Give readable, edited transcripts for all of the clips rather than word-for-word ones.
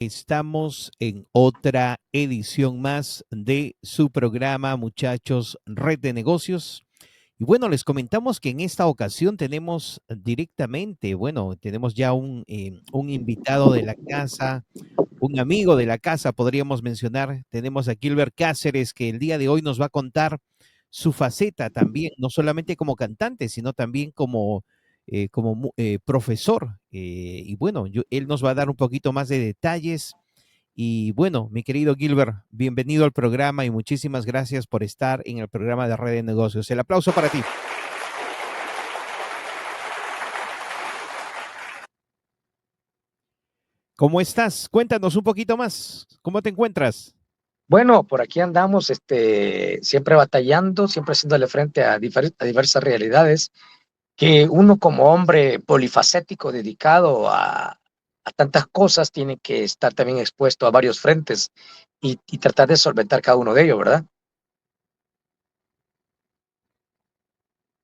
Estamos en otra edición más de su programa, muchachos, Red de Negocios. Y bueno, les comentamos que en esta ocasión tenemos directamente, bueno, tenemos ya un invitado de la casa, un amigo de la casa, podríamos mencionar. Tenemos a Gilbert Cáceres, que el día de hoy nos va a contar su faceta también, no solamente como cantante, sino también como profesor. Y bueno, él nos va a dar un poquito más de detalles. Y bueno, mi querido Gilbert, bienvenido al programa y muchísimas gracias por estar en el programa de Red de Negocios. El aplauso para ti. ¿Cómo estás? Cuéntanos un poquito más. ¿Cómo te encuentras? Bueno, por aquí andamos, siempre batallando, siempre haciéndole frente a, a diversas realidades, que uno como hombre polifacético, dedicado a tantas cosas, tiene que estar también expuesto a varios frentes y tratar de solventar cada uno de ellos, ¿verdad?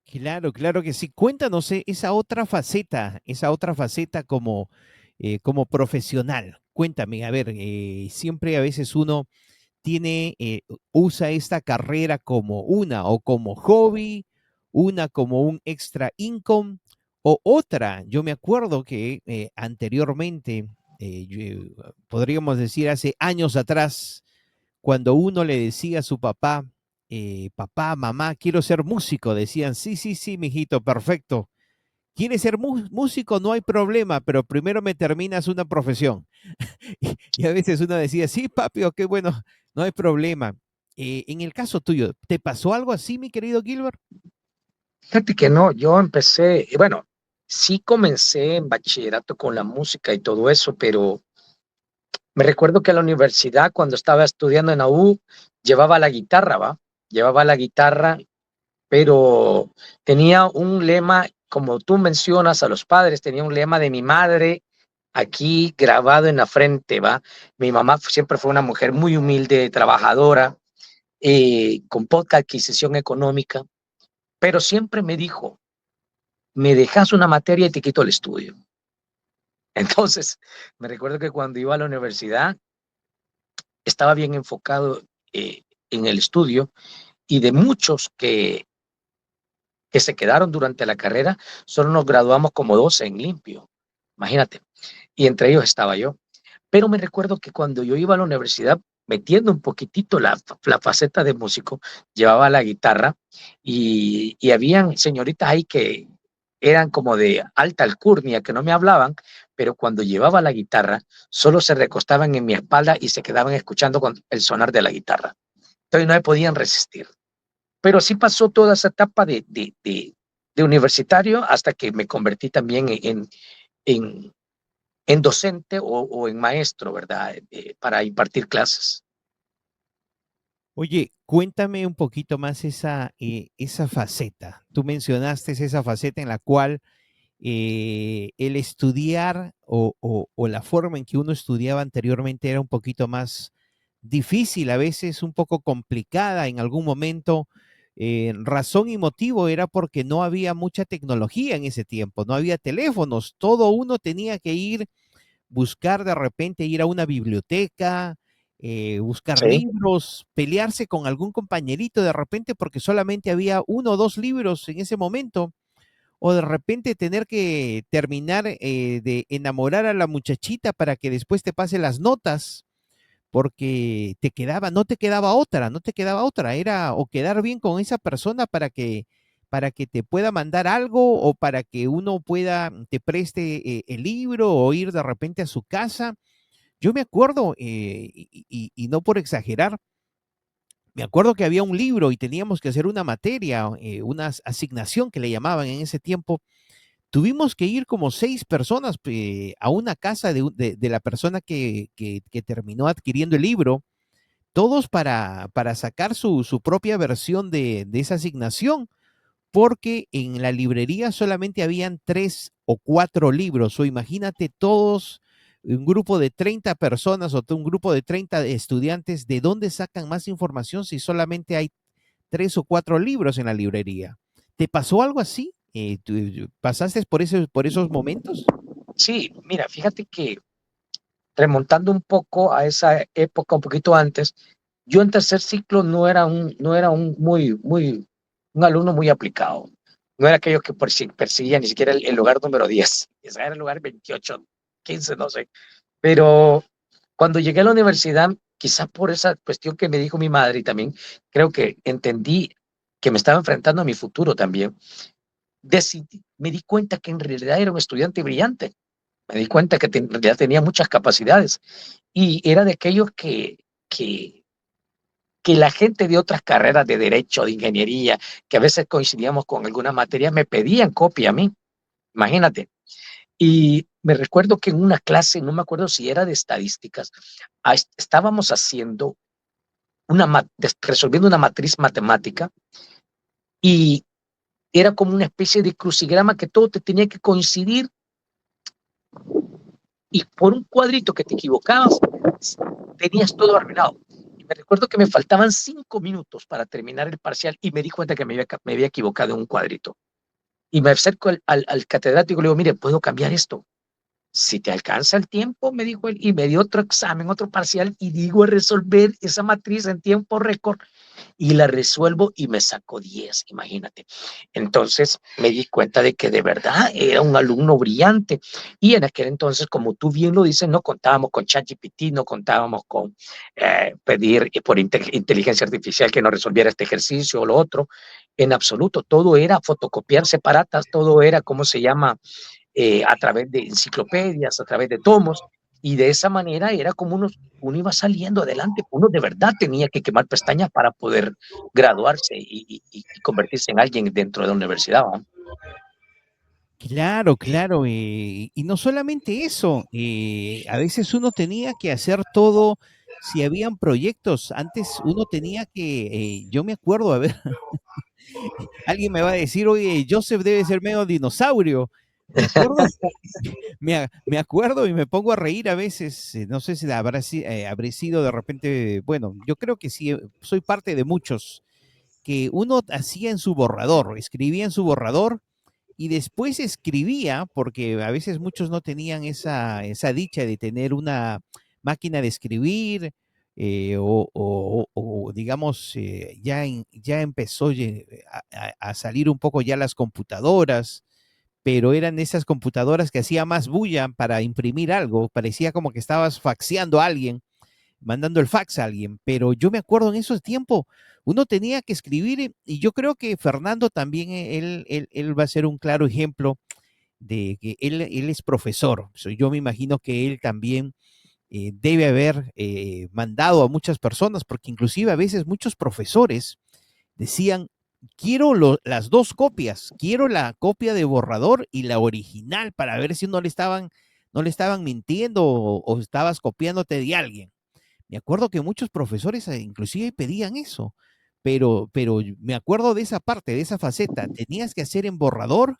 Claro, claro que sí. Cuéntanos esa otra faceta como profesional. Cuéntame, a ver, siempre a veces uno usa esta carrera como una o como hobby, una como un extra income o otra. Yo me acuerdo que anteriormente, podríamos decir hace años atrás, cuando uno le decía a su papá, papá, mamá, quiero ser músico, decían, sí, sí, sí, mijito, perfecto. ¿Quieres ser músico? No hay problema, pero primero me terminas una profesión. Y a veces uno decía, sí, papi, qué bueno, no hay problema. En el caso tuyo, ¿te pasó algo así, mi querido Gilbert? Fíjate que no, yo empecé, bueno, sí comencé en bachillerato con la música y todo eso, pero me recuerdo que en la universidad, cuando estaba estudiando en la U, llevaba la guitarra, ¿va? Llevaba la guitarra, pero tenía un lema, como tú mencionas a los padres, tenía un lema de mi madre aquí grabado en la frente, ¿va? Mi mamá siempre fue una mujer muy humilde, trabajadora, con poca adquisición económica, pero siempre me dijo, me dejas una materia y te quito el estudio. Entonces, me recuerdo que cuando iba a la universidad, estaba bien enfocado en el estudio y de muchos que se quedaron durante la carrera, solo nos graduamos como 12 en limpio, imagínate, y entre ellos estaba yo. Pero me recuerdo que cuando yo iba a la universidad, metiendo un poquitito la faceta de músico, llevaba la guitarra y habían señoritas ahí que eran como de alta alcurnia, que no me hablaban, pero cuando llevaba la guitarra, solo se recostaban en mi espalda y se quedaban escuchando con el sonar de la guitarra. Entonces no me podían resistir. Pero sí pasó toda esa etapa de universitario hasta que me convertí también en, en docente o en maestro, ¿verdad? Para impartir clases. Oye, cuéntame un poquito más esa faceta. Tú mencionaste esa faceta en la cual el estudiar o la forma en que uno estudiaba anteriormente era un poquito más difícil, a veces un poco complicada en algún momento. Razón y motivo era porque no había mucha tecnología en ese tiempo, no había teléfonos, todo uno tenía que buscar de repente, ir a una biblioteca, buscar Sí, libros, pelearse con algún compañerito de repente porque solamente había uno o dos libros en ese momento, o de repente tener que terminar de enamorar a la muchachita para que después te pase las notas, porque no te quedaba otra, no te quedaba otra, era o quedar bien con esa persona para que te pueda mandar algo o para que uno te preste el libro o ir de repente a su casa. Yo me acuerdo, y no por exagerar, me acuerdo que había un libro y teníamos que hacer una materia, una asignación que le llamaban en ese tiempo. Tuvimos que ir como 6 personas a una casa de la persona que terminó adquiriendo el libro, todos para sacar su propia versión de esa asignación, porque en la librería solamente habían 3 o 4 libros, o imagínate todos, un grupo de 30 personas o un grupo de 30 estudiantes, ¿de dónde sacan más información si solamente hay 3 o 4 libros en la librería? ¿Te pasó algo así? ¿Tú pasaste por esos momentos? sí, mira, fíjate que remontando un poco a esa época, un poquito antes, yo en tercer ciclo un alumno muy aplicado. No era aquello que perseguía ni siquiera el lugar número 10, ese era el lugar 28, 15, no sé. Pero cuando llegué a la universidad, quizá por esa cuestión que me dijo mi madre y también creo que entendí que me estaba enfrentando a mi futuro también, me di cuenta que en realidad era un estudiante brillante. Me di cuenta que en realidad tenía muchas capacidades y era de aquellos que, que la gente de otras carreras de derecho, de ingeniería, que a veces coincidíamos con algunas materias, me pedían copia a mí, imagínate. Y me recuerdo que en una clase, no me acuerdo si era de estadísticas, estábamos haciendo resolviendo una matriz matemática y era como una especie de crucigrama que todo te tenía que coincidir y por un cuadrito que te equivocabas, tenías todo arruinado. Y me recuerdo que me faltaban 5 minutos para terminar el parcial y me di cuenta que me había equivocado en un cuadrito. Y me acerco al catedrático y le digo, mire, ¿puedo cambiar esto? Si te alcanza el tiempo, me dijo él, y me dio otro examen, otro parcial, y digo resolver esa matriz en tiempo récord y la resuelvo y me saco 10, imagínate. Entonces me di cuenta de que de verdad era un alumno brillante y en aquel entonces, como tú bien lo dices, no contábamos con ChatGPT, no contábamos con pedir por inteligencia artificial que nos resolviera este ejercicio o lo otro, en absoluto, todo era fotocopiar separatas, todo era, ¿cómo se llama? A través de enciclopedias, a través de tomos, y de esa manera era como uno iba saliendo adelante, uno de verdad tenía que quemar pestañas para poder graduarse y convertirse en alguien dentro de la universidad, ¿no? Claro, claro, y no solamente eso, a veces uno tenía que hacer todo, si habían proyectos, antes uno tenía que, yo me acuerdo, a ver, alguien me va a decir, oye, Joseph debe ser medio dinosaurio. Me acuerdo, me acuerdo y me pongo a reír a veces, no sé si habré sido de repente, bueno, yo creo que sí, soy parte de muchos, que uno hacía en su borrador, escribía en su borrador y después escribía, porque a veces muchos no tenían esa dicha de tener una máquina de escribir, o digamos, ya empezó a salir un poco ya las computadoras, pero eran esas computadoras que hacía más bulla para imprimir algo, parecía como que estabas faxeando a alguien, mandando el fax a alguien, pero yo me acuerdo en esos tiempos, uno tenía que escribir y yo creo que Fernando también, él va a ser un claro ejemplo de que él es profesor. Yo me imagino que él también debe haber mandado a muchas personas, porque inclusive a veces muchos profesores decían, quiero las dos copias, quiero la copia de borrador y la original para ver si no le estaban mintiendo o estabas copiándote de alguien. Me acuerdo que muchos profesores inclusive pedían eso, pero me acuerdo de esa parte, de esa faceta, tenías que hacer en borrador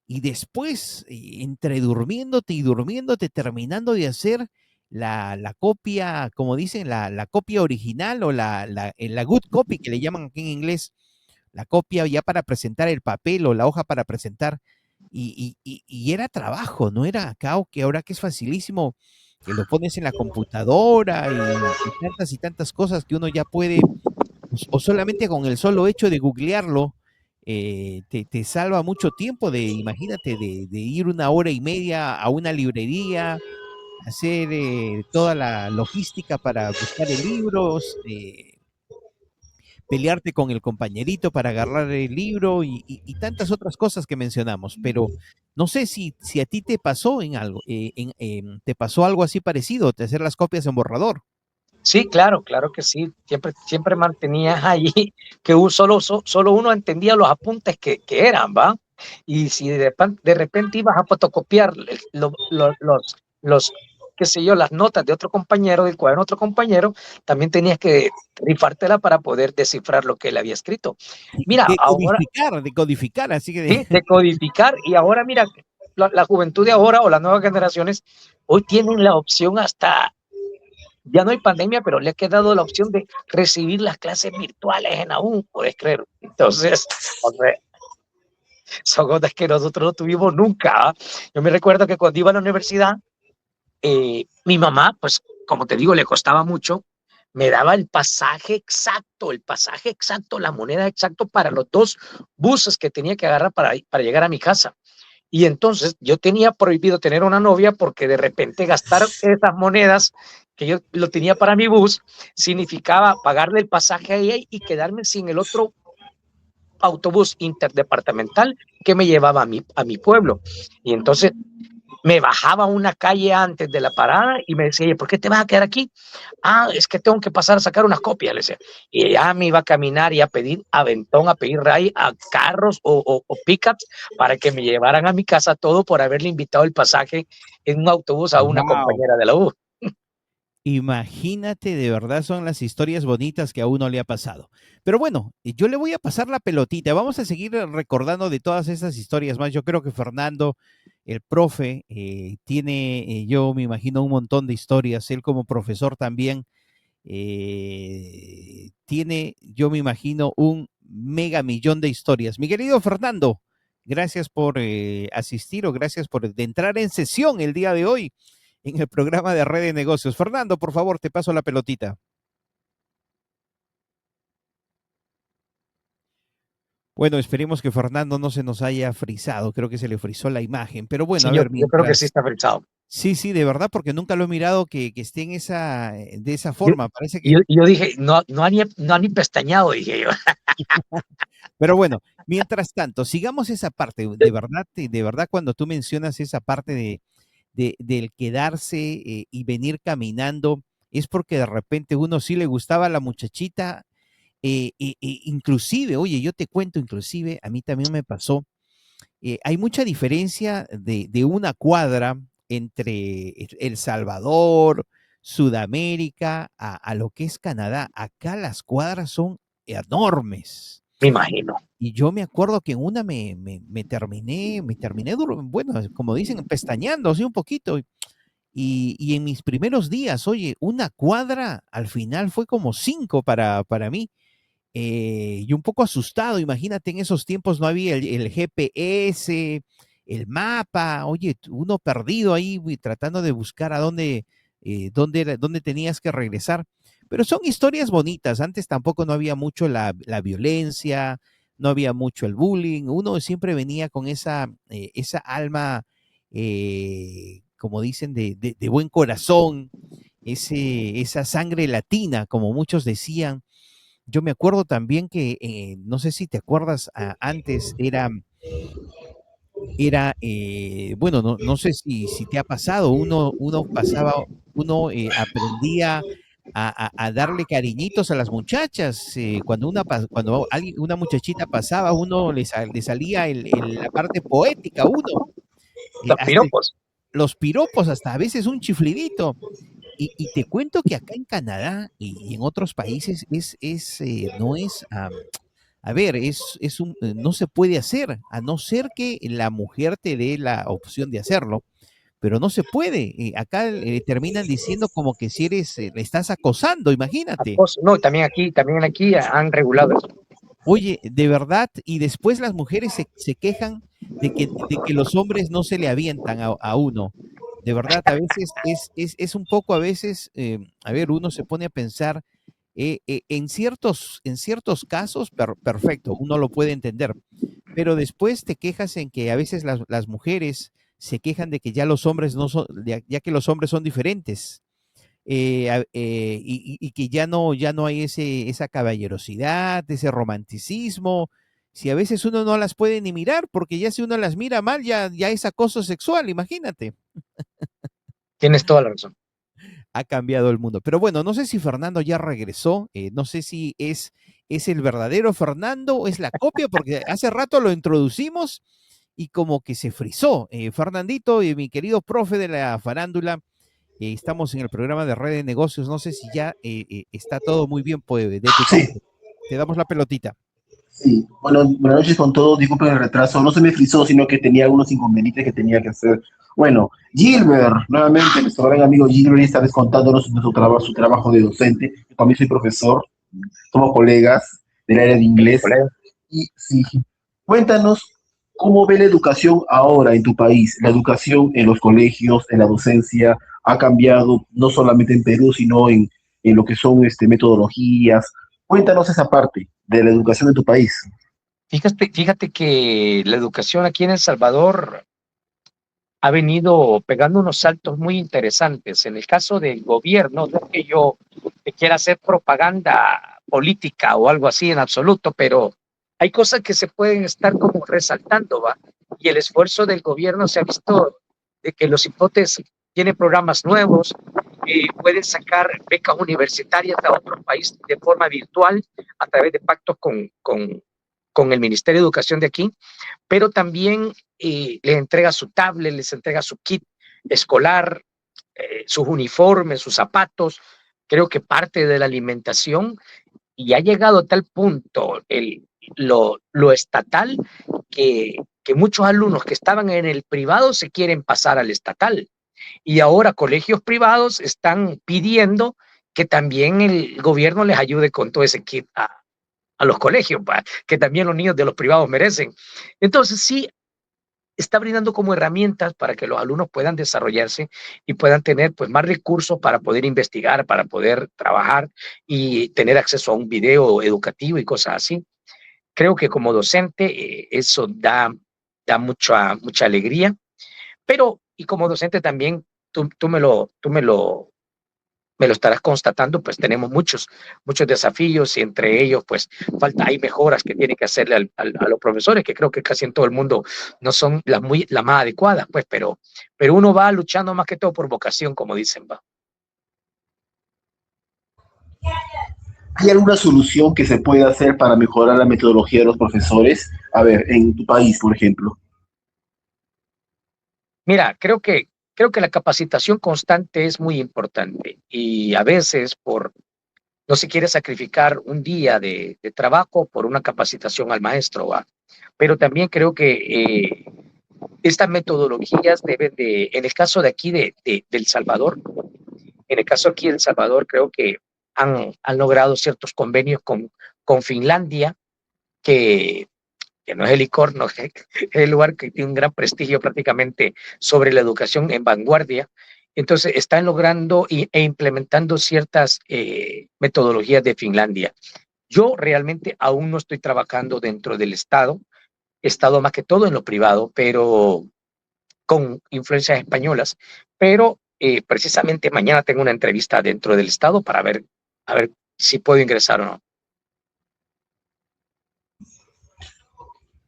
y después, entre durmiéndote y durmiéndote, terminando de hacer la copia, como dicen, la copia original o la good copy que le llaman aquí en inglés, la copia ya para presentar el papel o la hoja para presentar. Y era trabajo, no era acá o que ahora que es facilísimo, que lo pones en la computadora y tantas cosas que uno ya puede, o solamente con el solo hecho de googlearlo, te salva mucho tiempo imagínate, de ir 1 hora y media a una librería, hacer toda la logística para buscar el libro, pelearte con el compañerito para agarrar el libro y tantas otras cosas que mencionamos, pero no sé si a ti te pasó en algo, te pasó algo así parecido, de hacer las copias en borrador. Sí, claro, claro que sí. Siempre mantenías ahí que solo uno entendía los apuntes que eran, ¿va? Y si de repente ibas a fotocopiar los, qué sé yo, las notas de otro compañero, del cuaderno de otro compañero, también tenías que rifártela para poder descifrar lo que él había escrito. Mira, ahora, Decodificar, así que sí, decodificar, y ahora mira, la juventud de ahora o las nuevas generaciones hoy tienen la opción hasta ya no hay pandemia, pero le ha quedado la opción de recibir las clases virtuales en aún, puedes creer. Entonces, hombre, son cosas que nosotros no tuvimos nunca. ¿Ah? Yo me recuerdo que cuando iba a la universidad, mi mamá, pues como te digo, le costaba mucho, me daba el pasaje exacto, la moneda exacto para los 2 buses que tenía que agarrar para llegar a mi casa. Y entonces yo tenía prohibido tener una novia porque de repente gastar esas monedas que yo lo tenía para mi bus significaba pagarle el pasaje a ella y quedarme sin el otro autobús interdepartamental que me llevaba a mi pueblo. Y entonces me bajaba una calle antes de la parada y me decía, ¿por qué te vas a quedar aquí? Ah, es que tengo que pasar a sacar unas copias, le decía. Y ya me iba a caminar y a pedir aventón, a pedir ray a carros o pickups para que me llevaran a mi casa, todo por haberle invitado el pasaje en un autobús a una Wow. compañera de la U. Imagínate, de verdad son las historias bonitas que a uno le ha pasado. Pero bueno, yo le voy a pasar la pelotita. Vamos a seguir recordando de todas esas historias más. Yo creo que Fernando, el profe, tiene, yo me imagino, un montón de historias. Él como profesor también tiene, yo me imagino, un mega millón de historias. Mi querido Fernando, gracias por asistir o gracias por de entrar en sesión el día de hoy en el programa de Red de Negocios. Fernando, por favor, te paso la pelotita. Bueno, esperemos que Fernando no se nos haya frizado, creo que se le frizó la imagen, pero bueno, Sí, a ver, yo creo que sí mientras, está frisado. sí, sí, de verdad, porque nunca lo he mirado que esté en esa, de esa Yo, forma, parece que, yo dije, no, no han ni pestañado, dije yo. pero bueno, mientras tanto, sigamos esa parte, de verdad, cuando tú mencionas esa parte del quedarse y venir caminando, es porque de repente uno sí le gustaba a la muchachita. Inclusive, oye, yo te cuento, inclusive, a mí también me pasó, hay mucha diferencia de una cuadra entre El Salvador, Sudamérica, a lo que es Canadá. Acá las cuadras son enormes. Me imagino. Y yo me acuerdo que en una me terminé, bueno, como dicen, pestañeando así un poquito. Y en mis primeros días, oye, una cuadra al final fue como 5 para mí. Y un poco asustado, imagínate, en esos tiempos no había el GPS, el mapa, oye, uno perdido ahí tratando de buscar a dónde tenías que regresar. Pero son historias bonitas, antes tampoco no había mucho la violencia, no había mucho el bullying, uno siempre venía con esa alma, como dicen, de buen corazón, esa sangre latina, como muchos decían. Yo me acuerdo también que, no sé si te acuerdas, antes bueno, no sé si te ha pasado, uno aprendía a darle cariñitos a las muchachas. Cuando una muchachita pasaba, uno le salía la parte poética, uno, Los hasta piropos. los piropos, hasta a veces un chiflidito. Y te cuento que acá en Canadá y en otros países no es, a ver, no se puede hacer, a no ser que la mujer te dé la opción de hacerlo, pero no se puede. Acá terminan diciendo como que si le estás acosando, imagínate. Acoso. No, también aquí han regulado eso. Oye, de verdad, y después las mujeres se quejan de que los hombres no se le avientan a uno. De verdad, a veces es un poco, a veces, a ver, uno se pone a pensar, en ciertos casos, perfecto, uno lo puede entender, pero después te quejas en que a veces las mujeres se quejan de que ya los hombres no son, ya que los hombres son diferentes, y que ya no hay esa caballerosidad, ese romanticismo. Si a veces uno no las puede ni mirar, porque ya si uno las mira mal, ya es acoso sexual, imagínate. Tienes toda la razón. Ha cambiado el mundo. Pero bueno, no sé si Fernando ya regresó, no sé si es el verdadero Fernando o es la copia, porque hace rato lo introducimos y como que se frizó. Fernandito, mi querido profe de la farándula, estamos en el programa de Red de Negocios. No sé si ya está todo muy bien pues, de tu Sí, parte. Te damos la pelotita. sí. Bueno, buenas noches con todos. Disculpen el retraso. No se me frizó, sino que tenía algunos inconvenientes que tenía que hacer. Bueno, Gilbert, nuevamente, nuestro gran amigo Gilbert, esta vez contándonos su trabajo de docente. Yo también soy profesor, somos colegas del área de inglés. Colega. Y sí, cuéntanos ¿Cómo ve la educación ahora en tu país? La educación en los colegios, en la docencia, ha cambiado no solamente en Perú, sino en lo que son metodologías. Cuéntanos esa parte de la educación en tu país. Fíjate que la educación aquí en El Salvador ha venido pegando unos saltos muy interesantes. En el caso del gobierno, no es que yo quiera hacer propaganda política o algo así en absoluto, pero hay cosas que se pueden estar como resaltando, ¿va? Y el esfuerzo del gobierno se ha visto de que los hipotes tienen programas nuevos, pueden sacar becas universitarias a otros países de forma virtual a través de pactos con el Ministerio de Educación de aquí, pero también les entrega su tablet, les entrega su kit escolar, sus uniformes, sus zapatos, creo que parte de la alimentación, y ha llegado a tal punto lo estatal que muchos alumnos que estaban en el privado se quieren pasar al estatal. Y ahora colegios privados están pidiendo que también el gobierno les ayude con todo ese kit a los colegios, que también los niños de los privados merecen. Entonces sí, está brindando como herramientas para que los alumnos puedan desarrollarse y puedan tener pues más recursos para poder investigar, para poder trabajar y tener acceso a un video educativo y cosas así. Creo que como docente eso da mucha alegría, pero y como docente también tú me lo estarás constatando, pues tenemos muchos desafíos y entre ellos, pues hay mejoras que tienen que hacerle a los profesores, que creo que casi en todo el mundo no son las más adecuadas, pues, pero uno va luchando más que todo por vocación, como dicen, va. ¿Hay alguna solución que se pueda hacer para mejorar la metodología de los profesores? A ver, en tu país, por ejemplo. Mira, creo que la capacitación constante es muy importante y a veces no se quiere sacrificar un día de trabajo por una capacitación al maestro, ¿va? Pero también creo que estas metodologías deben en el caso de aquí de El Salvador, en el caso aquí de El Salvador, creo que han logrado ciertos convenios con Finlandia, que, que no es el licor, no, es el lugar que tiene un gran prestigio prácticamente sobre la educación en vanguardia. Entonces, están logrando e implementando ciertas metodologías de Finlandia. Yo realmente aún no estoy trabajando dentro del Estado, he estado más que todo en lo privado, pero con influencias españolas, pero precisamente mañana tengo una entrevista dentro del Estado para ver, a ver si puedo ingresar o no.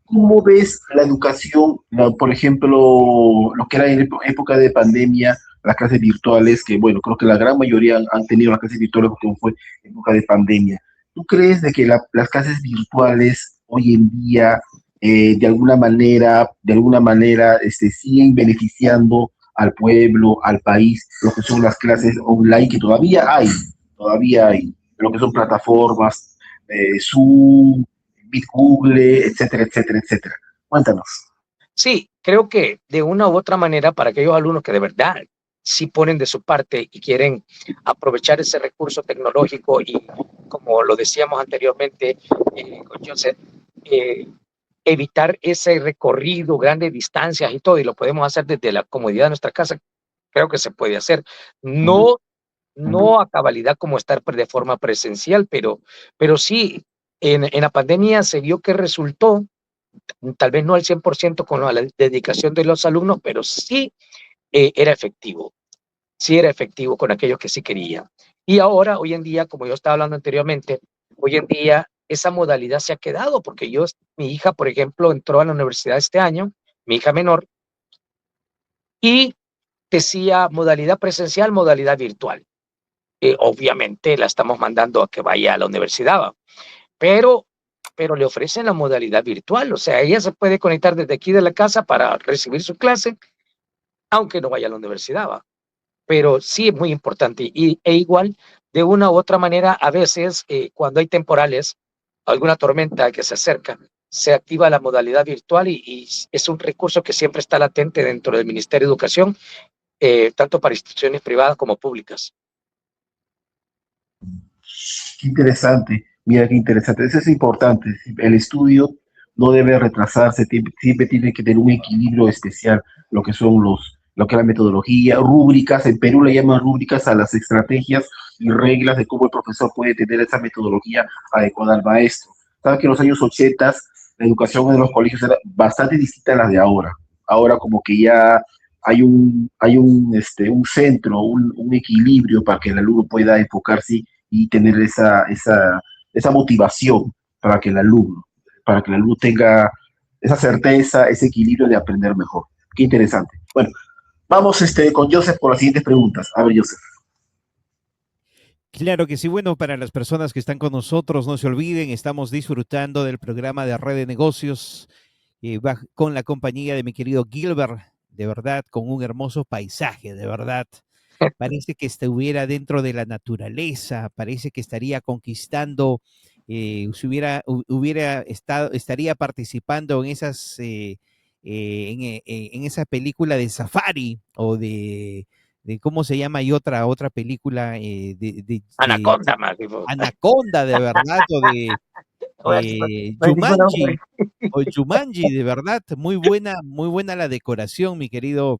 ¿Cómo ves la educación, por ejemplo, lo que era en época de pandemia, las clases virtuales, que bueno, creo que la gran mayoría han tenido las clases virtuales porque fue época de pandemia? ¿Tú crees de que las clases virtuales hoy en día, de alguna manera, siguen beneficiando al pueblo, al país, lo que son las clases online que todavía hay, lo que son plataformas, Zoom, Google, etcétera, etcétera, etcétera? Cuéntanos. Sí, creo que de una u otra manera para aquellos alumnos que de verdad sí ponen de su parte y quieren aprovechar ese recurso tecnológico y como lo decíamos anteriormente con Joseph, eh, evitar ese recorrido, grandes distancias y todo, y lo podemos hacer desde la comodidad de nuestra casa, creo que se puede hacer. No, no a cabalidad como estar de forma presencial, pero sí, en la pandemia se vio que resultó, tal vez no al 100% con la dedicación de los alumnos, pero sí era efectivo con aquellos que sí querían. Y ahora, hoy en día, como yo estaba hablando anteriormente, hoy en día esa modalidad se ha quedado, porque mi hija, por ejemplo, entró a la universidad este año, mi hija menor, y decía modalidad presencial, modalidad virtual. Obviamente la estamos mandando a que vaya a la universidad, ¿va? pero, pero le ofrecen la modalidad virtual, o sea, ella se puede conectar desde aquí de la casa para recibir su clase, aunque no vaya a la universidad, ¿va? Pero sí es muy importante e igual, de una u otra manera, a veces cuando hay temporales, alguna tormenta que se acerca, se activa la modalidad virtual y es un recurso que siempre está latente dentro del Ministerio de Educación, tanto para instituciones privadas como públicas. Qué interesante, mira qué interesante. Eso es importante. El estudio no debe retrasarse, siempre tiene que tener un equilibrio especial, lo que son lo que es la metodología, rúbricas, en Perú le llaman rúbricas a las estrategias y reglas de cómo el profesor puede tener esa metodología adecuada al maestro. Sabes que en los años 80 la educación en los colegios era bastante distinta a la de ahora. Ahora como que ya hay un centro, un equilibrio para que el alumno pueda enfocarse y tener esa motivación para que para que el alumno tenga esa certeza, ese equilibrio de aprender mejor. Qué interesante. Bueno, vamos con Joseph por las siguientes preguntas. A ver, Joseph. Claro que sí, bueno, para las personas que están con nosotros, no se olviden, estamos disfrutando del programa de Red de Negocios con la compañía de mi querido Gilbert, de verdad, con un hermoso paisaje, de verdad. Parece que estuviera dentro de la naturaleza, parece que estaría conquistando, si hubiera estado, estaría participando en en esa película de Safari o de ¿cómo se llama? Y otra película de Anaconda, más, tipo. Anaconda, de verdad, o de No hay ningún nombre. Jumanji, de verdad, muy buena la decoración, mi querido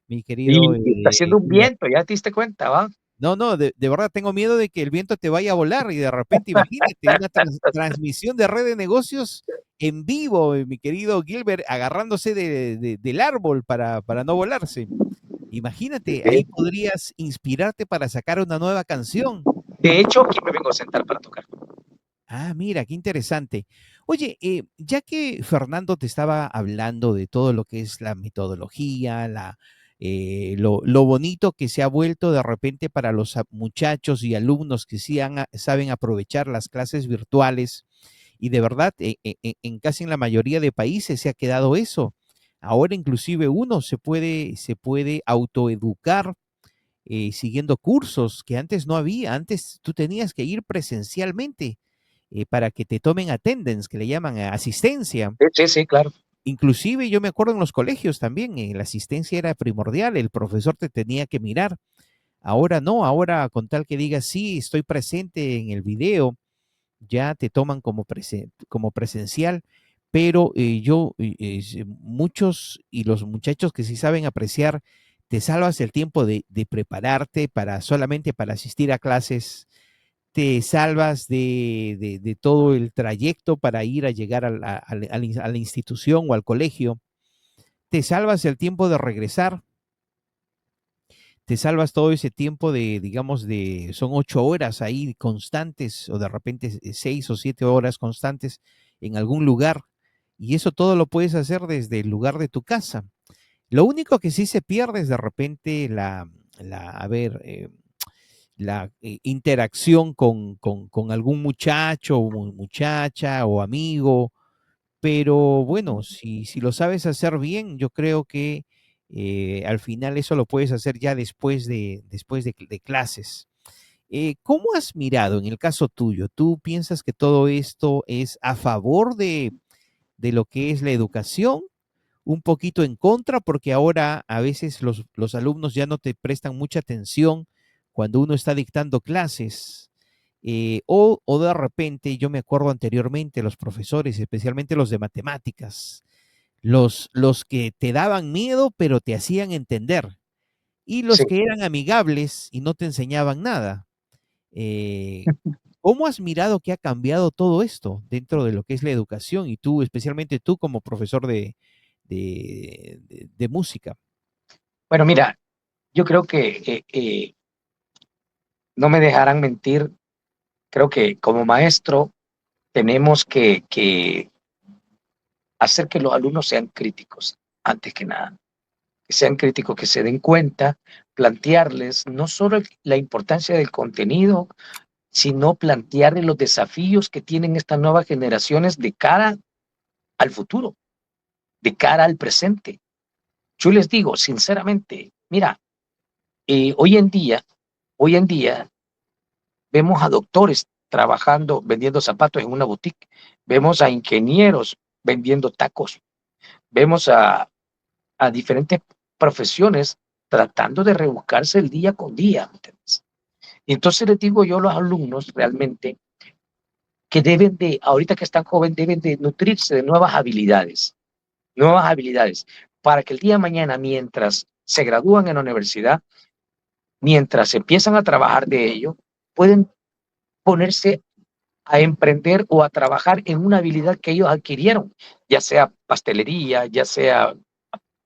Y está haciendo un Gilbert. viento, ya te diste cuenta, ¿va? No, no, de verdad tengo miedo de que el viento te vaya a volar y de repente, imagínate, una transmisión de red de negocios en vivo, mi querido Gilbert, agarrándose del árbol para no volarse. Imagínate, ahí De, podrías inspirarte para sacar una nueva canción. de hecho, aquí me vengo a sentar para tocar. Ah, mira, qué interesante. Oye, ya que Fernando te estaba hablando de todo lo que es la metodología, lo bonito que se ha vuelto de repente para los muchachos y alumnos que sí saben aprovechar las clases virtuales, y de verdad, en casi en la mayoría de países se ha quedado eso. Ahora inclusive uno se puede autoeducar siguiendo cursos que antes no había. Antes tú tenías que ir presencialmente para que te tomen attendance, que le llaman asistencia. Sí, sí, sí, claro. Inclusive yo me acuerdo en los colegios también, la asistencia era primordial, el profesor te tenía que mirar. Ahora no, ahora con tal que digas, sí, estoy presente en el video, ya te toman como presencial, pero muchos y los muchachos que sí saben apreciar, te salvas el tiempo de prepararte solamente para asistir a clases, te salvas de todo el trayecto para ir a llegar a la institución o al colegio, te salvas el tiempo de regresar, te salvas todo ese tiempo digamos, son 8 horas ahí constantes o de repente 6 o 7 horas constantes en algún lugar. Y eso todo lo puedes hacer desde el lugar de tu casa. Lo único que sí se pierde es de repente a ver, la interacción con algún muchacho o muchacha o amigo, pero bueno, si lo sabes hacer bien, yo creo que al final eso lo puedes hacer ya después de clases. ¿Cómo has mirado en el caso tuyo? ¿Tú piensas que todo esto es a favor de lo que es la educación? Un poquito en contra, porque ahora a veces los alumnos ya no te prestan mucha atención cuando uno está dictando clases. O de repente, yo me acuerdo anteriormente, los profesores, especialmente los de matemáticas, los que te daban miedo, pero te hacían entender, y Sí. los que eran amigables y no te enseñaban nada. Eh, ¿Cómo has mirado que ha cambiado todo esto dentro de lo que es la educación y tú, especialmente tú como profesor de música? Bueno, mira, yo creo que no me dejarán mentir. Creo que como maestro tenemos que hacer que los alumnos sean críticos, antes que nada. Que sean críticos, que se den cuenta, plantearles no solo la importancia del contenido, sino plantearles los desafíos que tienen estas nuevas generaciones de cara al futuro, de cara al presente. Yo les digo sinceramente, mira, hoy en día vemos a doctores trabajando, vendiendo zapatos en una boutique, vemos a ingenieros vendiendo tacos, vemos a diferentes profesiones tratando de rebuscarse el día con día. ¿Entiendes? Y entonces les digo yo a los alumnos realmente, que deben de, ahorita que están jóvenes, deben de nutrirse de nuevas habilidades, para que el día de mañana, mientras se gradúan en la universidad, mientras empiezan a trabajar de ello, pueden ponerse a emprender o a trabajar en una habilidad que ellos adquirieron, ya sea pastelería, ya sea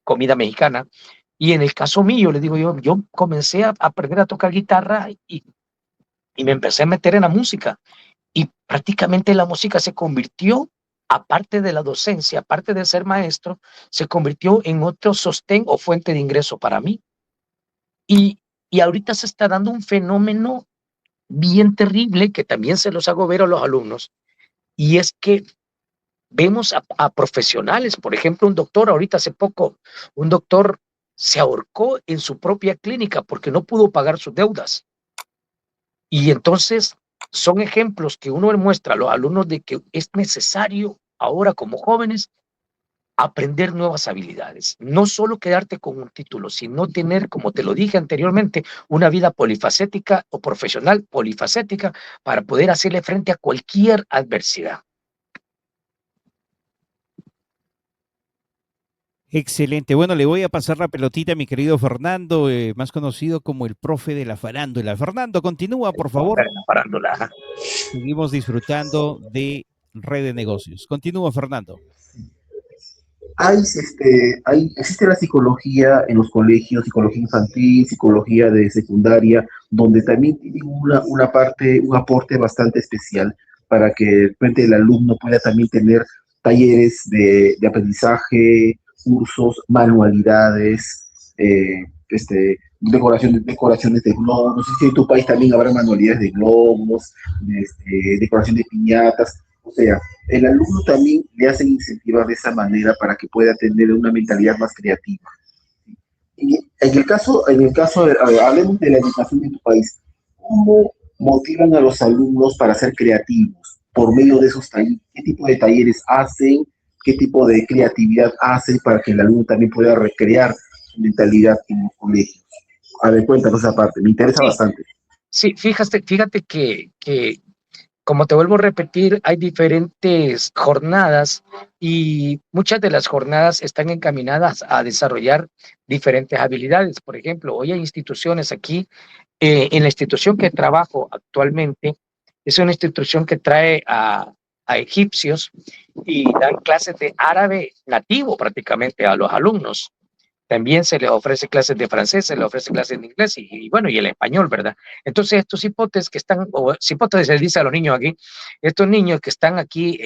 comida mexicana. Y en el caso mío, les digo yo comencé a aprender a tocar guitarra y me empecé a meter en la música. Y prácticamente la música se convirtió, aparte de la docencia, aparte de ser maestro, se convirtió en otro sostén o fuente de ingreso para mí. Y, y ahorita se está dando un fenómeno bien terrible que también se los hago ver a los alumnos, y es que vemos a profesionales, por ejemplo, un doctor, ahorita hace poco, un doctor se ahorcó en su propia clínica porque no pudo pagar sus deudas. Y entonces son ejemplos que uno muestra a los alumnos de que es necesario ahora como jóvenes aprender nuevas habilidades, no solo quedarte con un título, sino tener, como te lo dije anteriormente, una vida polifacética o profesional polifacética para poder hacerle frente a cualquier adversidad. Excelente. Bueno, le voy a pasar la pelotita a mi querido Fernando, más conocido como el profe de la farándula. Fernando, continúa, por favor. Parándola. Seguimos disfrutando de Red de Negocios. Continúa, Fernando. Existe la psicología en los colegios, psicología infantil, psicología de secundaria, donde también tiene una parte, un aporte bastante especial para que de repente el alumno pueda también tener talleres de aprendizaje, cursos, manualidades, decoraciones de globos. No sé si en tu país también habrá manualidades de globos, decoración de piñatas. O sea, el alumno también le hacen incentivar de esa manera para que pueda tener una mentalidad más creativa. Y hablemos de la educación en tu país. ¿Cómo motivan a los alumnos para ser creativos por medio de esos talleres? ¿Qué tipo de talleres hacen? ¿Qué tipo de creatividad hacen para que el alumno también pueda recrear su mentalidad en los colegios? A ver, cuéntanos esa parte, me interesa Sí, bastante. sí, fíjate que como te vuelvo a repetir, hay diferentes jornadas y muchas de las jornadas están encaminadas a desarrollar diferentes habilidades. Por ejemplo, hoy hay instituciones aquí, en la institución que trabajo actualmente, es una institución que trae a egipcios y dan clases de árabe nativo prácticamente a los alumnos. También se les ofrece clases de francés, se les ofrece clases de inglés bueno, y el español, ¿verdad? Entonces, estos hipotes que están, o hipotes se les dice a los niños aquí, estos niños que están aquí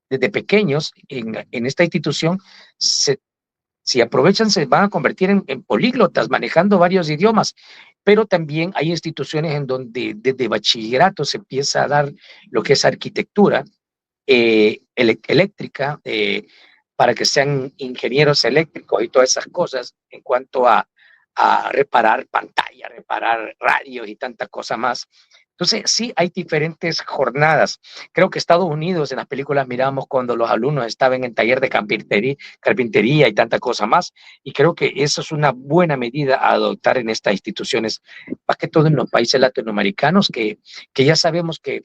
desde pequeños en esta institución, si aprovechan, se van a convertir en políglotas, manejando varios idiomas. Pero también hay instituciones en donde desde bachillerato se empieza a dar lo que es arquitectura, eléctrica, para que sean ingenieros eléctricos y todas esas cosas en cuanto a reparar pantallas, reparar radios y tanta cosa más. Entonces, sí hay diferentes jornadas. Creo que Estados Unidos, en las películas miramos cuando los alumnos estaban en taller de carpintería y tanta cosa más, y creo que eso es una buena medida a adoptar en estas instituciones, más que todo en los países latinoamericanos, que ya sabemos que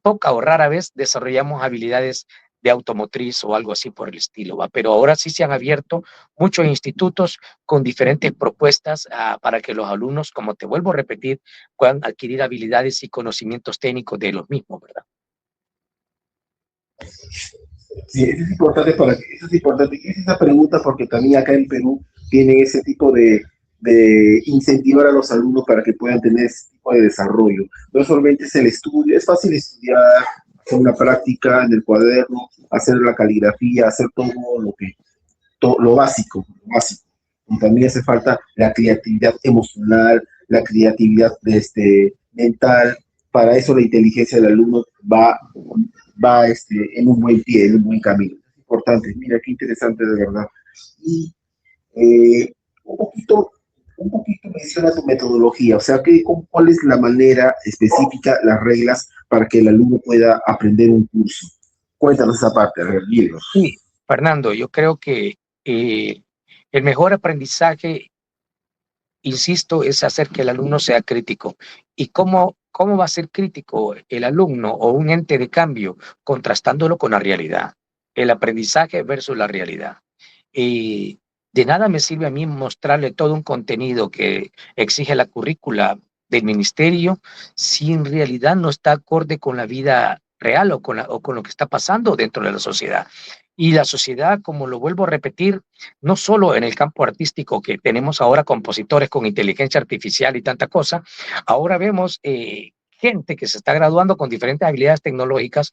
poca o rara vez desarrollamos habilidades de automotriz o algo así por el estilo, ¿va? Pero ahora sí se han abierto muchos institutos con diferentes propuestas para que los alumnos, como te vuelvo a repetir, puedan adquirir habilidades y conocimientos técnicos de los mismos, ¿verdad? Sí, eso es importante. Hice esa pregunta porque también acá en Perú tienen ese tipo de incentivar a los alumnos para que puedan tener ese tipo de desarrollo. No solamente es el estudio, es fácil estudiar, hacer una práctica en el cuaderno, hacer la caligrafía, hacer todo lo básico, lo básico. Y también hace falta la creatividad emocional, la creatividad mental. Para eso la inteligencia del alumno va en un buen pie, en un buen camino. Es importante, mira qué interesante de verdad. Y eh, un poquito, un poquito menciona tu metodología, o sea, ¿cuál es la manera específica, las reglas para que el alumno pueda aprender un curso? Cuéntanos esa parte, a ver, libros. Sí, Fernando, yo creo que el mejor aprendizaje, insisto, es hacer que el alumno sea crítico. ¿Y cómo ¿cómo va a ser crítico el alumno o un ente de cambio contrastándolo con la realidad? El aprendizaje versus la realidad. Y de nada me sirve a mí mostrarle todo un contenido que exige la currícula del ministerio si en realidad no está acorde con la vida real o con lo que está pasando dentro de la sociedad. Y la sociedad, como lo vuelvo a repetir, no solo en el campo artístico que tenemos ahora compositores con inteligencia artificial y tanta cosa, ahora vemos gente que se está graduando con diferentes habilidades tecnológicas,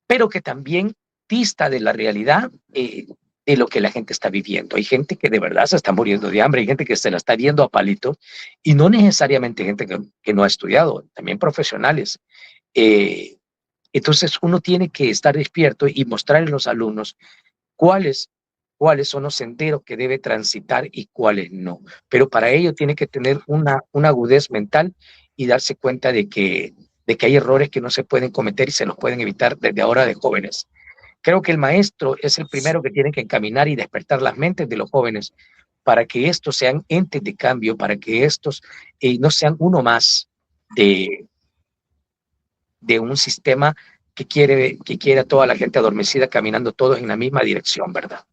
pero que también dista de la realidad de lo que la gente está viviendo. Hay gente que de verdad se está muriendo de hambre, hay gente que se la está viendo a palito, y no necesariamente gente que no ha estudiado, también profesionales. Eh, entonces uno tiene que estar despierto y mostrar a los alumnos cuáles, cuáles son los senderos que debe transitar y cuáles no. Pero para ello tiene que tener una agudez mental y darse cuenta de que hay errores que no se pueden cometer y se los pueden evitar desde ahora de jóvenes. Creo que el maestro es el primero que tiene que encaminar y despertar las mentes de los jóvenes para que estos sean entes de cambio, para que estos no sean uno más de, de un sistema que quiere a toda la gente adormecida caminando todos en la misma dirección, ¿verdad?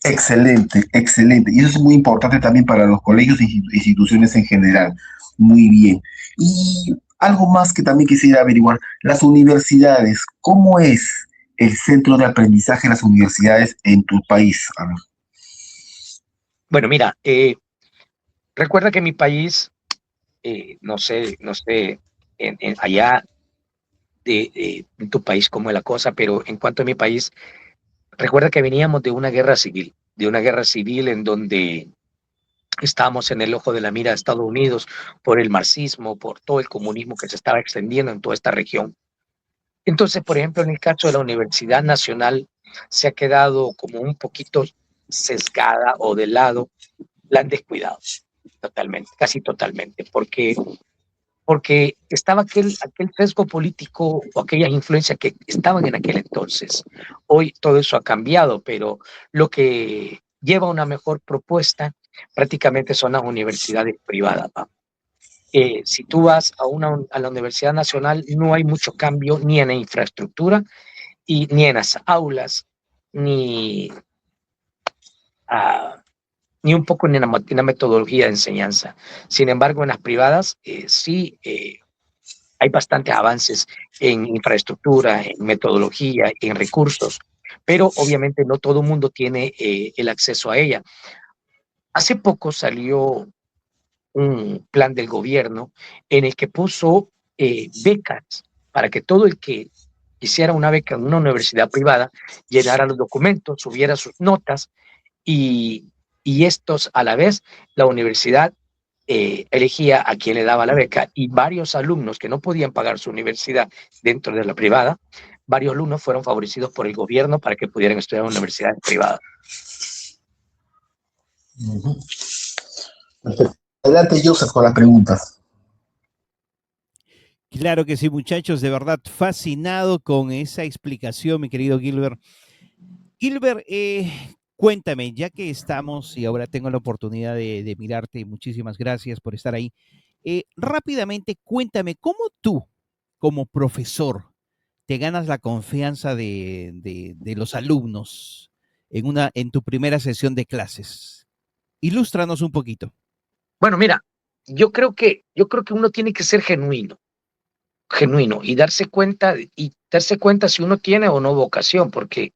Excelente, excelente. Y eso es muy importante también para los colegios e instituciones en general. Muy bien. Y algo más que también quisiera averiguar, las universidades, ¿cómo es el centro de aprendizaje de las universidades en tu país? A ver. Bueno, mira, recuerda que mi país, no sé allá en tu país cómo es la cosa, pero en cuanto a mi país, recuerda que veníamos de una guerra civil en donde estábamos en el ojo de la mira de Estados Unidos por el marxismo, por todo el comunismo que se estaba extendiendo en toda esta región. Entonces, por ejemplo, en el caso de la Universidad Nacional, se ha quedado como un poquito sesgada o de lado, la han descuidado totalmente, casi totalmente, porque estaba aquel sesgo político o aquellas influencias que estaban en aquel entonces. Hoy todo eso ha cambiado, pero lo que lleva a una mejor propuesta prácticamente son las universidades privadas. Si tú vas a la Universidad Nacional, no hay mucho cambio ni en la infraestructura, ni en las aulas, ni, uh, ni un poco en la metodología de enseñanza. Sin embargo, en las privadas sí hay bastantes avances en infraestructura, en metodología, en recursos, pero obviamente no todo el mundo tiene el acceso a ella. Hace poco salió un plan del gobierno en el que puso becas para que todo el que quisiera una beca en una universidad privada llenara los documentos, subiera sus notas y estos a la vez la universidad elegía a quien le daba la beca y varios alumnos que no podían pagar su universidad dentro de la privada, varios alumnos fueron favorecidos por el gobierno para que pudieran estudiar en universidades privadas. Perfecto. Adelante, Joseph, con las preguntas. Claro que sí, muchachos, de verdad fascinado con esa explicación, mi querido Gilbert. Gilbert, cuéntame, ya que estamos y ahora tengo la oportunidad de mirarte, muchísimas gracias por estar ahí. Rápidamente, cuéntame, ¿cómo tú, como profesor, te ganas la confianza de los alumnos en tu primera sesión de clases? Ilústranos un poquito. Bueno, mira, yo creo que uno tiene que ser genuino y darse cuenta si uno tiene o no vocación, porque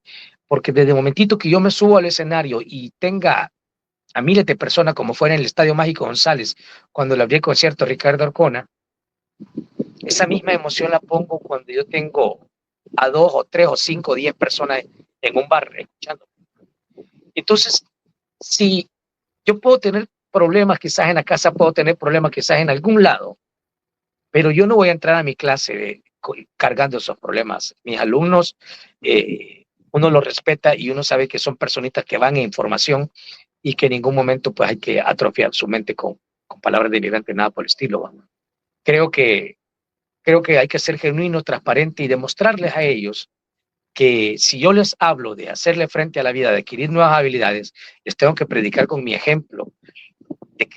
desde el momentito que yo me subo al escenario y tenga a miles de personas como fuera en el Estadio Mágico González, cuando le abrí el concierto a Ricardo Arjona, esa misma emoción la pongo cuando yo tengo a 2 o 3 o 5 o 10 personas en un bar escuchando. Entonces, si yo puedo tener problemas quizás en la casa, puedo tener problemas quizás en algún lado, pero yo no voy a entrar a mi clase cargando esos problemas. Mis alumnos, uno los respeta y uno sabe que son personitas que van en información y que en ningún momento pues hay que atrofiar su mente con palabras delirantes, nada por el estilo. ¿Va? Creo que, creo que hay que ser genuino, transparente y demostrarles a ellos que si yo les hablo de hacerle frente a la vida, de adquirir nuevas habilidades, les tengo que predicar con mi ejemplo, de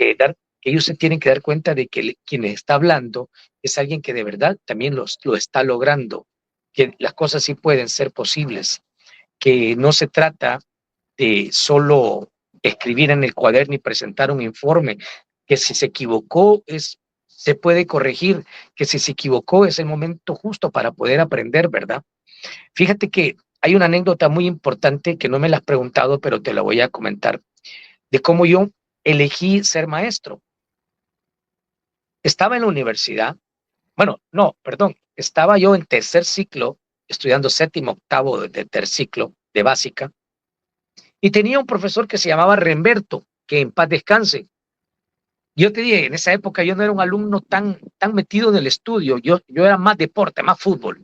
ellos se tienen que dar cuenta de que quien está hablando es alguien que de verdad también lo está logrando, que las cosas sí pueden ser posibles, que no se trata de solo escribir en el cuaderno y presentar un informe, que si se equivocó se puede corregir, que si se equivocó es el momento justo para poder aprender, ¿verdad? Fíjate que hay una anécdota muy importante que no me la has preguntado, pero te la voy a comentar, de cómo yo elegí ser maestro. Estaba en la universidad, bueno, no, perdón, estaba yo en tercer ciclo, estudiando séptimo, octavo de tercer ciclo de básica, y tenía un profesor que se llamaba Remberto, que en paz descanse. Yo te dije, en esa época yo no era un alumno tan metido en el estudio, yo era más deporte, más fútbol.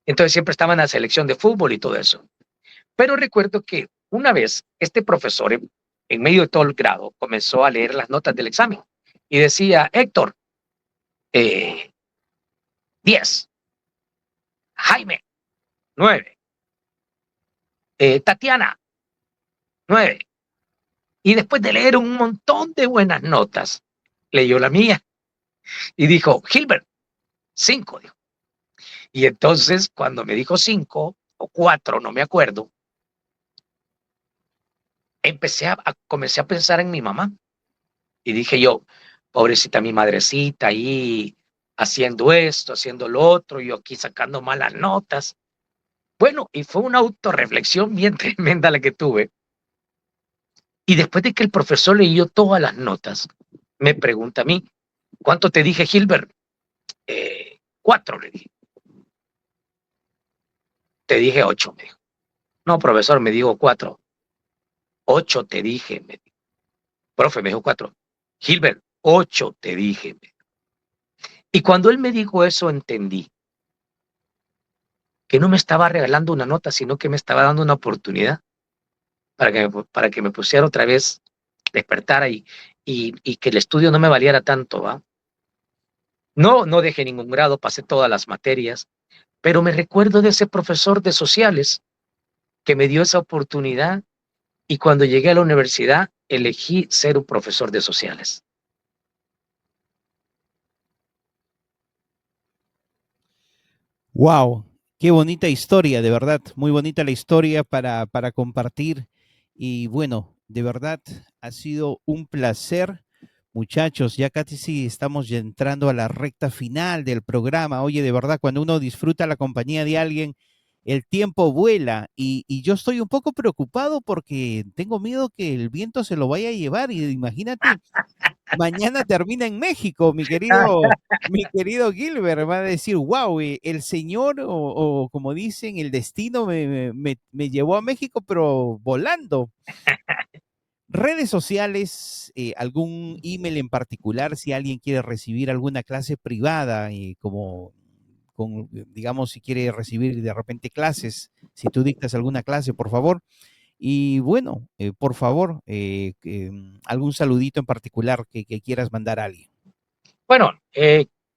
Entonces siempre estaba en la selección de fútbol y todo eso. Pero recuerdo que una vez este profesor, en medio de todo el grado, comenzó a leer las notas del examen y decía, Héctor, 10, Jaime, 9, Tatiana, 9. Y después de leer un montón de buenas notas, leyó la mía y dijo, Gilbert, 5. Dijo. Y entonces, cuando me dijo 5 o 4, no me acuerdo, comencé a pensar en mi mamá. Y dije yo, pobrecita mi madrecita ahí haciendo esto, haciendo lo otro, yo aquí sacando malas notas. Bueno, y fue una autorreflexión bien tremenda la que tuve. Y después de que el profesor leyó todas las notas, me pregunta a mí, ¿cuánto te dije, Gilbert? 4, le dije. Te dije 8, me dijo. No, profesor, me dijo 4. 8 te dije, me dijo. Profe, me dijo 4. Gilbert, 8 te dije. Me dijo. Y cuando él me dijo eso, entendí que no me estaba regalando una nota, sino que me estaba dando una oportunidad para que me pusiera otra vez, despertara y que el estudio no me valiera tanto, ¿va? No dejé ningún grado, pasé todas las materias, pero me recuerdo de ese profesor de sociales que me dio esa oportunidad y cuando llegué a la universidad elegí ser un profesor de sociales. Wow, qué bonita historia, de verdad, muy bonita la historia para compartir. Y bueno, de verdad ha sido un placer. Muchachos, ya casi sí estamos ya entrando a la recta final del programa. Oye, de verdad, cuando uno disfruta la compañía de alguien, el tiempo vuela y yo estoy un poco preocupado porque tengo miedo que el viento se lo vaya a llevar. Y imagínate, mañana termina en México, mi querido Gilbert, va a decir, wow, el Señor, o como dicen, el destino me llevó a México, pero volando. Redes sociales, algún email en particular, si alguien quiere recibir alguna clase privada, digamos, si quiere recibir de repente clases, si tú dictas alguna clase, por favor. Y bueno, por favor, algún saludito en particular que quieras mandar a alguien. Bueno,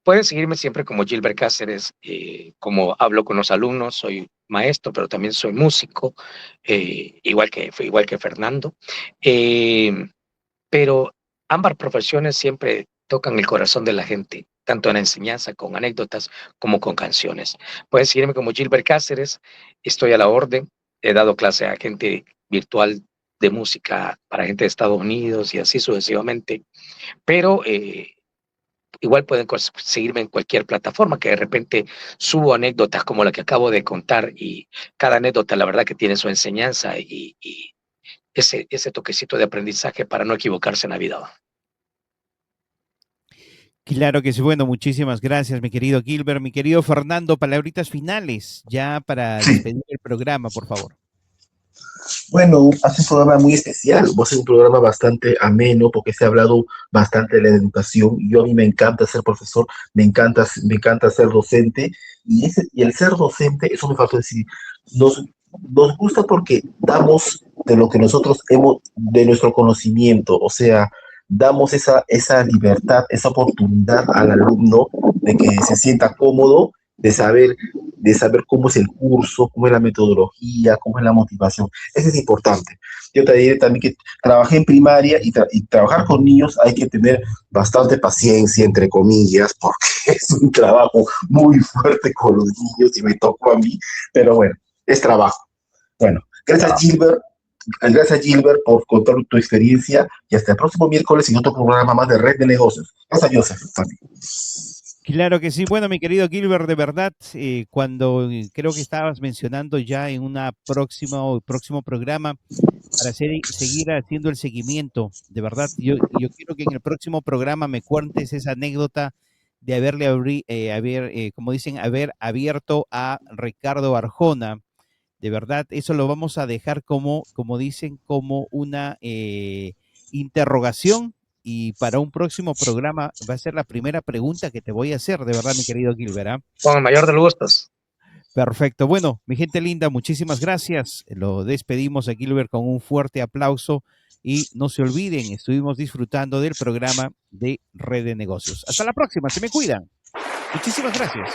pueden seguirme siempre como Gilbert Cáceres, como hablo con los alumnos, soy maestro, pero también soy músico, igual que Fernando. Eh, pero ambas profesiones siempre tocan el corazón de la gente, tanto en la enseñanza, con anécdotas, como con canciones. Pueden seguirme como Gilbert Cáceres, estoy a la orden, he dado clase a gente virtual de música para gente de Estados Unidos y así sucesivamente, pero igual pueden seguirme en cualquier plataforma que de repente subo anécdotas como la que acabo de contar y cada anécdota la verdad que tiene su enseñanza y ese toquecito de aprendizaje para no equivocarse en la vida. Claro que sí. Bueno, muchísimas gracias, mi querido Gilbert. Mi querido Fernando, palabritas finales, ya para Sí. despedir el programa, por favor. Bueno, hace un programa muy especial, va a ser un programa bastante ameno porque se ha hablado bastante de la educación. Yo a mí me encanta ser profesor, me encanta ser docente y el ser docente, eso me faltó decir, nos gusta porque damos de lo que nosotros hemos, de nuestro conocimiento, o sea, damos esa libertad, esa oportunidad al alumno de que se sienta cómodo, de saber de saber cómo es el curso, cómo es la metodología, cómo es la motivación. Eso es importante. Yo te diré también que trabajé en primaria y trabajar con niños hay que tener bastante paciencia, entre comillas, porque es un trabajo muy fuerte con los niños y me tocó a mí, pero bueno, es trabajo. Bueno, gracias Gilbert por contar tu experiencia y hasta el próximo miércoles en otro programa más de Red de Negocios. Gracias, Joseph. Claro que sí. Bueno, mi querido Gilbert, de verdad, cuando creo que estabas mencionando ya en una próximo programa para seguir haciendo el seguimiento, de verdad, yo quiero que en el próximo programa me cuentes esa anécdota de como dicen, haber abierto a Ricardo Arjona. De verdad, eso lo vamos a dejar como dicen, como una interrogación y para un próximo programa va a ser la primera pregunta que te voy a hacer, de verdad, mi querido Gilbert. ¿Ah? Con el mayor de los gustos. Perfecto. Bueno, mi gente linda, muchísimas gracias. Lo despedimos a Gilbert con un fuerte aplauso y no se olviden, estuvimos disfrutando del programa de Red de Negocios. Hasta la próxima, se me cuidan. Muchísimas gracias.